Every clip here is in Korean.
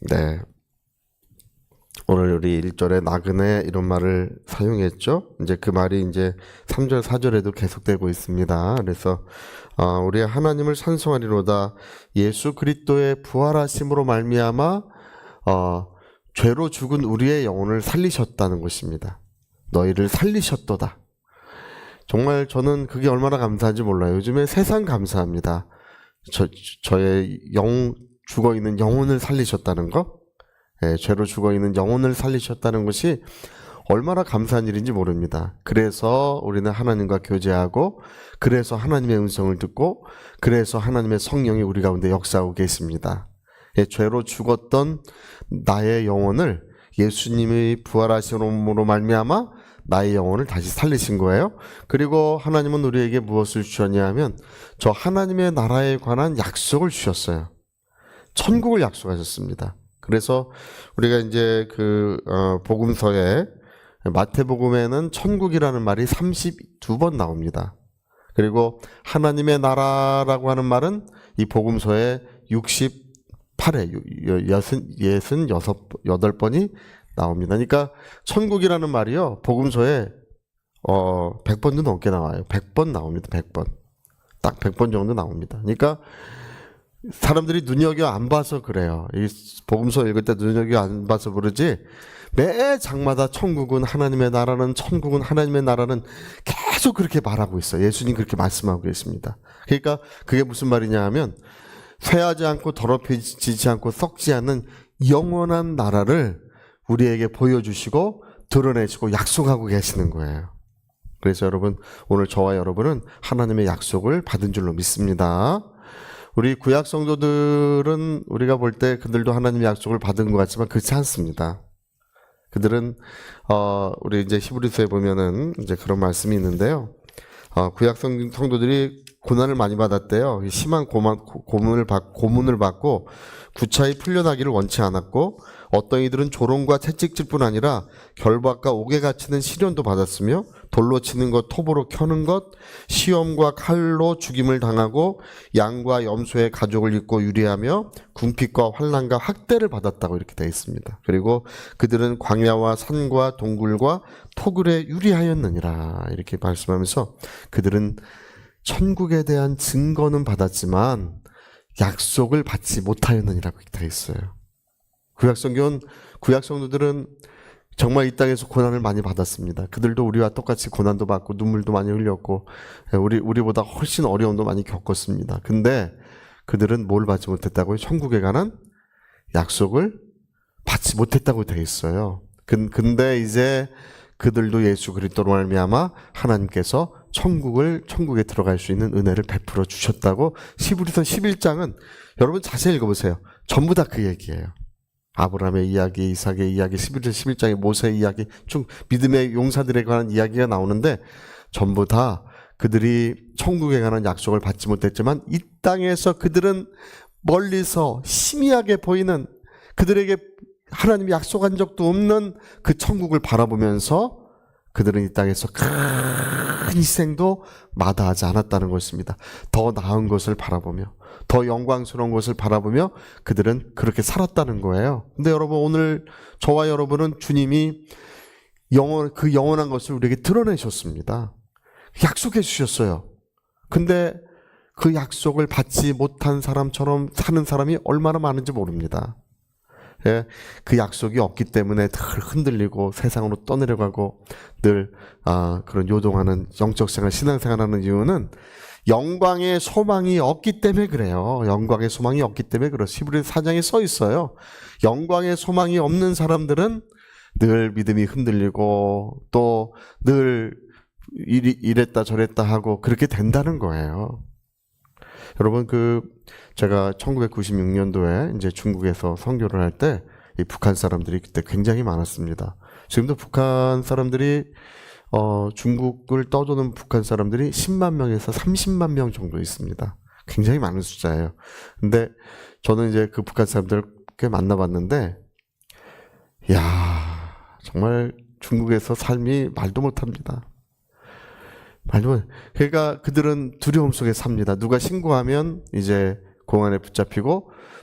네. 오늘 우리 1절에 나그네 이런 말을 사용했죠. 이제 그 말이 이제 3절, 4절에도 계속되고 있습니다. 그래서 우리 하나님을 찬송하리로다. 예수 그리스도의 부활하심으로 말미암아 죄로 죽은 우리의 영혼을 살리셨다는 것입니다. 너희를 살리셨도다. 정말 저는 그게 얼마나 감사한지 몰라요. 요즘에 세상 감사합니다. 저의 죽어있는 영혼을 살리셨다는 거, 죄로 죽어있는 영혼을 살리셨다는 것이 얼마나 감사한 일인지 모릅니다. 그래서 우리는 하나님과 교제하고, 그래서 하나님의 음성을 듣고, 그래서 하나님의 성령이 우리 가운데 역사하고 계십니다. 죄로 죽었던 나의 영혼을 예수님이 부활하심으로 말미암아 나의 영혼을 다시 살리신 거예요. 그리고 하나님은 우리에게 무엇을 주셨냐 하면 저 하나님의 나라에 관한 약속을 주셨어요. 천국을 약속하셨습니다. 그래서 우리가 이제 복음서에 마태복음에는 천국이라는 말이 32번 나옵니다. 그리고 하나님의 나라라고 하는 말은 이 복음서에 68번이 나옵니다. 그러니까 천국이라는 말이요, 복음서에 100번도 넘게 나와요. 100번 나옵니다. 100번. 딱 100번 정도 나옵니다. 그러니까 사람들이 눈여겨 안 봐서 그래요. 이 복음서 읽을 때 눈여겨 안 봐서 그러지, 매 장마다 천국은 하나님의 나라는, 천국은 하나님의 나라는 계속 그렇게 말하고 있어요. 예수님 그렇게 말씀하고 계십니다. 그러니까 그게 무슨 말이냐 하면 쇠하지 않고 더럽혀지지 않고 썩지 않는 영원한 나라를 우리에게 보여주시고 드러내시고 약속하고 계시는 거예요. 그래서 여러분, 오늘 저와 여러분은 하나님의 약속을 받은 줄로 믿습니다. 우리 구약 성도들은 우리가 볼 때 그들도 하나님의 약속을 받은 것 같지만 그렇지 않습니다. 그들은 우리 이제 히브리서에 보면은 이제 그런 말씀이 있는데요. 구약 성도들이 고난을 많이 받았대요. 심한 고문을 받고 구차히 풀려나기를 원치 않았고, 어떤 이들은 조롱과 채찍질 뿐 아니라 결박과 옥에 갇히는 시련도 받았으며, 돌로 치는 것, 톱으로 켜는 것, 시험과 칼로 죽임을 당하고 양과 염소의 가죽을 입고 유리하며 궁핍과 환난과 학대를 받았다고 이렇게 되어 있습니다. 그리고 그들은 광야와 산과 동굴과 토굴에 유리하였느니라 이렇게 말씀하면서 그들은 천국에 대한 증거는 받았지만 약속을 받지 못하였느니라고 되어 있어요. 구약 성도들은 정말 이 땅에서 고난을 많이 받았습니다. 그들도 우리와 똑같이 고난도 받고 눈물도 많이 흘렸고 우리보다 훨씬 어려움도 많이 겪었습니다. 근데 그들은 뭘 받지 못했다고요? 천국에 관한 약속을 받지 못했다고 되어 있어요. 근데 이제 그들도 예수 그리스도로 말미암아 하나님께서 천국에 들어갈 수 있는 은혜를 베풀어 주셨다고 히브리서 11장은 여러분 자세히 읽어보세요. 전부 다 그 얘기예요. 아브라함의 이야기, 이삭의 이야기, 11장의 모세의 이야기, 쭉 믿음의 용사들에 관한 이야기가 나오는데 전부 다 그들이 천국에 관한 약속을 받지 못했지만 이 땅에서 그들은 멀리서 희미하게 보이는, 그들에게 하나님이 약속한 적도 없는 그 천국을 바라보면서 그들은 이 땅에서 큰 희생도 마다하지 않았다는 것입니다. 더 나은 것을 바라보며, 더 영광스러운 것을 바라보며 그들은 그렇게 살았다는 거예요. 근데 여러분, 오늘 저와 여러분은 주님이 그 영원한 것을 우리에게 드러내셨습니다. 약속해 주셨어요. 근데 그 약속을 받지 못한 사람처럼 사는 사람이 얼마나 많은지 모릅니다. 그 약속이 없기 때문에 늘 흔들리고 세상으로 떠내려가고 늘 그런 요동하는 영적 생활, 신앙생활하는 이유는 영광의 소망이 없기 때문에 그래요. 영광의 소망이 없기 때문에 그렇습니다. 히브리서 4장에 써 있어요. 영광의 소망이 없는 사람들은 늘 믿음이 흔들리고 또 늘 이랬다 저랬다 하고 그렇게 된다는 거예요. 여러분, 제가 1996년도에 이제 중국에서 선교를 할 때 이 북한 사람들이 그때 굉장히 많았습니다. 지금도 북한 사람들이 중국을 떠도는 북한 사람들이 10만 명에서 30만 명 정도 있습니다. 굉장히 많은 숫자예요. 근데 저는 이제 그 북한 사람들을 꽤 만나봤는데, 정말 중국에서 삶이 말도 못합니다. 그러니까 그들은 두려움 속에 삽니다. 누가 신고하면 이제 공안에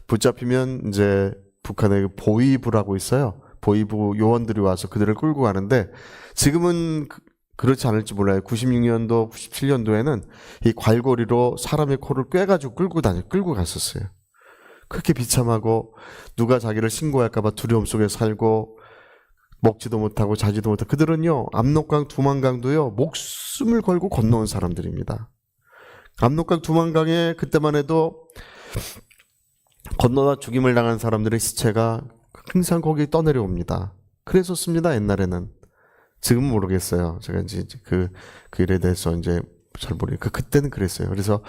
붙잡히면 이제 북한의 보위부라고 있어요. 보위부 요원들이 와서 그들을 끌고 가는데 지금은 그렇지 않을지 몰라요. 96년도, 97년도에는 이 괄고리로 사람의 코를 꿰가지고 끌고 갔었어요. 그렇게 비참하고 누가 자기를 신고할까봐 두려움 속에 살고 먹지도 못하고 자지도 못하고 그들은요 압록강 두만강도요 목숨을 걸고 건너온 사람들입니다. 압록강 두만강에 그때만 해도 건너다 죽임을 당한 사람들의 시체가 항상 거기 떠내려옵니다. 그랬었습니다 옛날에는. 지금은 모르겠어요. 제가 이제 그 일에 대해서 이제 잘 모르니까 그때는 그랬어요. 그래서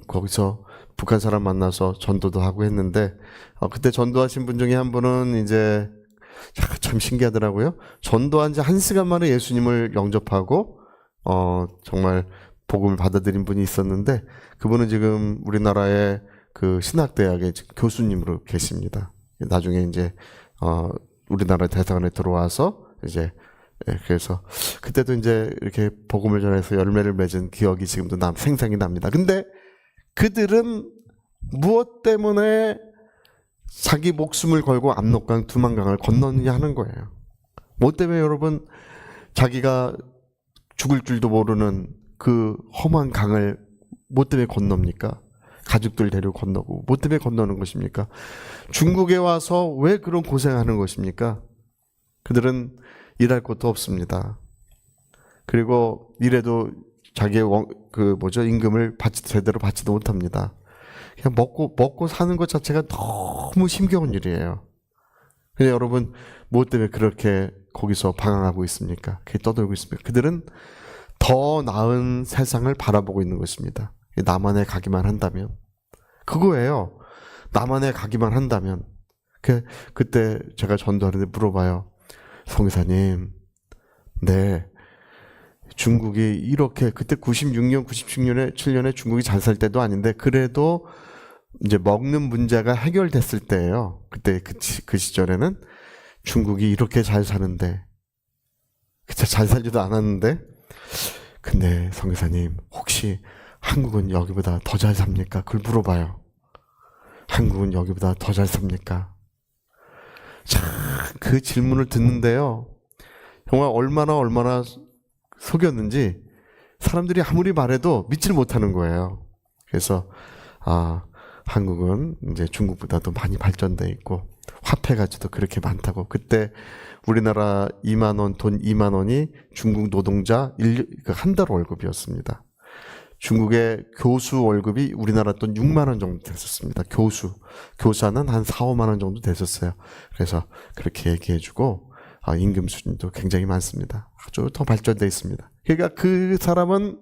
거기서 북한 사람 만나서 전도도 하고 했는데 그때 전도하신 분 중에 한 분은 이제 참 신기하더라고요. 전도한 지 1시간 만에 예수님을 영접하고 정말 복음을 받아들인 분이 있었는데 그분은 지금 우리나라의 그 신학대학의 교수님으로 계십니다. 나중에 이제 우리나라 대사관에 들어와서 이제 그래서 그때도 이제 이렇게 복음을 전해서 열매를 맺은 기억이 지금도 생생히 납니다. 근데 그들은 무엇 때문에 자기 목숨을 걸고 압록강 두만강을 건너느냐 하는 거예요. 뭐 때문에 여러분 자기가 죽을 줄도 모르는 그 험한 강을 뭐 때문에 건넙니까? 가족들 데리고 건너고 뭐 때문에 건너는 것입니까? 중국에 와서 왜 그런 고생하는 것입니까? 그들은 일할 것도 없습니다. 그리고 일해도 자기의 임금을 제대로 받지도 못합니다. 그냥 먹고 사는 것 자체가 너무 힘겨운 일이에요. 근데 여러분 뭐 때문에 그렇게 거기서 방황하고 있습니까? 그렇게 떠들고 있습니까? 그들은 더 나은 세상을 바라보고 있는 것입니다. 남한에 가기만 한다면 그거예요. 남한에 가기만 한다면 그때 제가 전도하는데 물어봐요. 성교사님, 네, 중국이 이렇게 그때 96년, 97년에 7년에 중국이 잘 살 때도 아닌데 그래도 이제 먹는 문제가 해결됐을 때예요. 그때 그 시절에는 중국이 이렇게 잘 사는데 그때 잘 살지도 않았는데 근데 성교사님 혹시 한국은 여기보다 더 잘 삽니까? 그걸 물어봐요. 한국은 여기보다 더 잘 삽니까? 참 그 질문을 듣는데요. 정말 얼마나 속였는지 사람들이 아무리 말해도 믿지를 못하는 거예요. 그래서 한국은 이제 중국보다도 많이 발전돼 있고 화폐 가치도 그렇게 많다고. 그때 우리나라 2만 원, 돈 2만 원이 중국 노동자 한 달 월급이었습니다. 중국의 교수 월급이 우리나라 돈 6만 원 정도 됐었습니다. 교사는 한 4, 5만 원 정도 됐었어요. 그래서 그렇게 얘기해주고 임금 수준도 굉장히 많습니다. 아주 더 발전돼 있습니다. 그러니까 그 사람은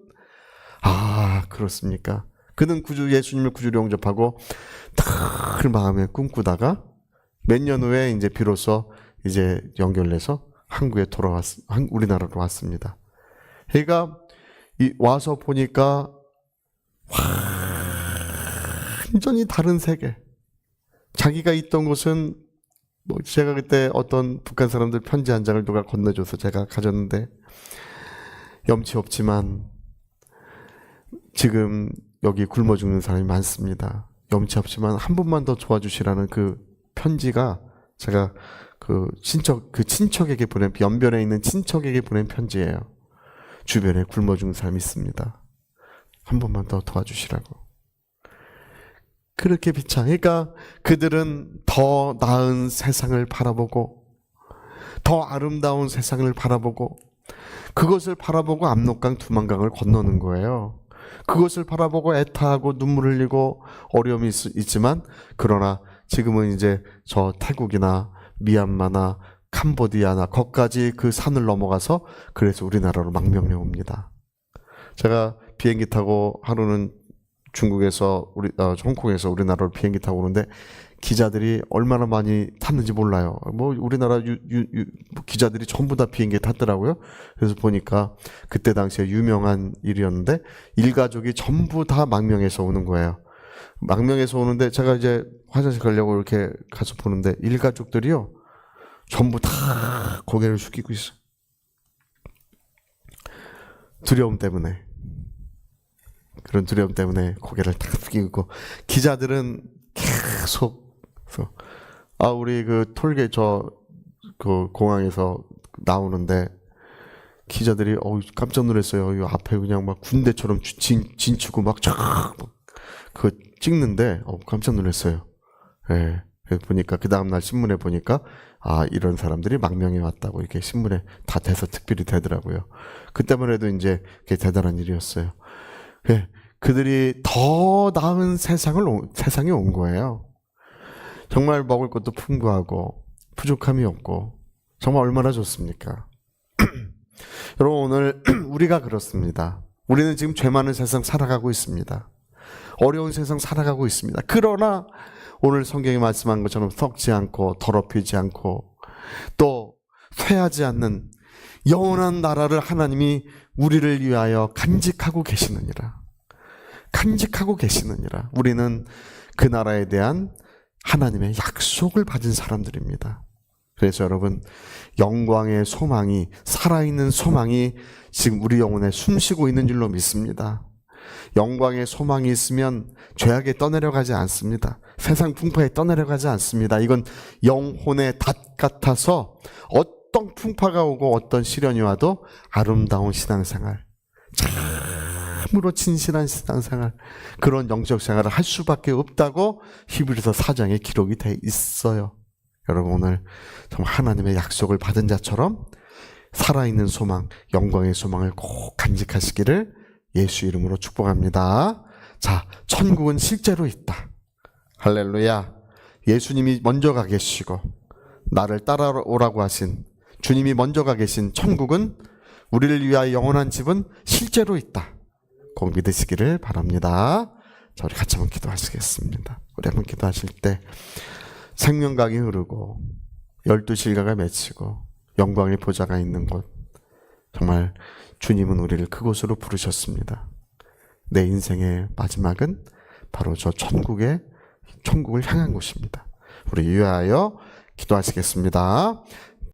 그렇습니까? 그는 예수님을 구주로 영접하고 늘 마음에 꿈꾸다가 몇 년 후에 이제 비로소 이제 연결돼서 우리나라로 왔습니다. 그러니까 와서 보니까 완전히 다른 세계. 자기가 있던 곳은 제가 그때 어떤 북한 사람들 편지 한 장을 누가 건네줘서 제가 가졌는데 염치 없지만 지금 여기 굶어 죽는 사람이 많습니다. 염치 없지만 한 번만 더 도와주시라는 그 편지가 제가 친척에게 연변에 있는 친척에게 보낸 편지예요. 주변에 굶어 죽는 사람이 있습니다. 한 번만 더 도와주시라고. 그렇게 그러니까 그들은 더 나은 세상을 바라보고 더 아름다운 세상을 바라보고 그것을 바라보고 압록강 두만강을 건너는 거예요. 그것을 바라보고 애타하고 눈물 흘리고 어려움이 있지만 그러나 지금은 이제 저 태국이나 미얀마나 캄보디아나 거기까지 그 산을 넘어가서 그래서 우리나라로 망명해 옵니다. 제가 비행기 타고 하루는 중국에서 홍콩에서 우리나라로 비행기 타고 오는데 기자들이 얼마나 많이 탔는지 몰라요. 우리나라 기자들이 전부 다 비행기에 탔더라고요. 그래서 보니까 그때 당시에 유명한 일이었는데 일가족이 전부 다 망명해서 오는 거예요. 망명해서 오는데 제가 이제 화장실 가려고 이렇게 가서 보는데 일가족들이요 전부 다 고개를 숙이고 있어요. 두려움 때문에. 그런 두려움 때문에 고개를 탁 숙이고 기자들은 계속 우리 그 톨게이트 그 공항에서 나오는데 기자들이 깜짝 놀랐어요. 이 앞에 그냥 막 군대처럼 진치고 막 쫙 그 찍는데 깜짝 놀랐어요. 예. 그래서 보니까 그 다음 날 신문에 보니까 이런 사람들이 망명해 왔다고 이렇게 신문에 다 돼서 특별히 되더라고요. 그때만 해도 이제 그게 대단한 일이었어요. 예. 그들이 더 나은 세상에 온 거예요. 정말 먹을 것도 풍부하고 부족함이 없고 정말 얼마나 좋습니까? 여러분 오늘 우리가 그렇습니다. 우리는 지금 죄 많은 세상 살아가고 있습니다. 어려운 세상 살아가고 있습니다. 그러나 오늘 성경이 말씀한 것처럼 썩지 않고 더럽히지 않고 또 쇠하지 않는 영원한 나라를 하나님이 우리를 위하여 간직하고 계시느니라. 간직하고 계시느니라. 우리는 그 나라에 대한 하나님의 약속을 받은 사람들입니다. 그래서 여러분 영광의 소망이 살아있는 소망이 지금 우리 영혼에 숨쉬고 있는 줄로 믿습니다. 영광의 소망이 있으면 죄악에 떠내려가지 않습니다. 세상 풍파에 떠내려가지 않습니다. 이건 영혼의 닷 같아서 어떤 풍파가 오고 어떤 시련이 와도 아름다운 신앙생활, 참으로 진실한 신앙생활, 그런 영적 생활을 할 수밖에 없다고 히브리서 4장에 기록이 돼 있어요. 여러분 오늘 정말 하나님의 약속을 받은 자처럼 살아있는 소망, 영광의 소망을 꼭 간직하시기를 예수 이름으로 축복합니다. 자, 천국은 실제로 있다. 할렐루야. 예수님이 먼저 가 계시고 나를 따라오라고 하신 주님이 먼저 가 계신 천국은 우리를 위하여 영원한 집은 실제로 있다. 꼭 믿으시기를 바랍니다. 자, 우리 같이 한번 기도하시겠습니다. 우리 한번 기도하실 때 생명강이 흐르고 12실가가 맺히고 영광의 보좌가 있는 곳, 정말 주님은 우리를 그곳으로 부르셨습니다. 내 인생의 마지막은 바로 저 천국을 향한 곳입니다. 우리 위하여 기도하시겠습니다.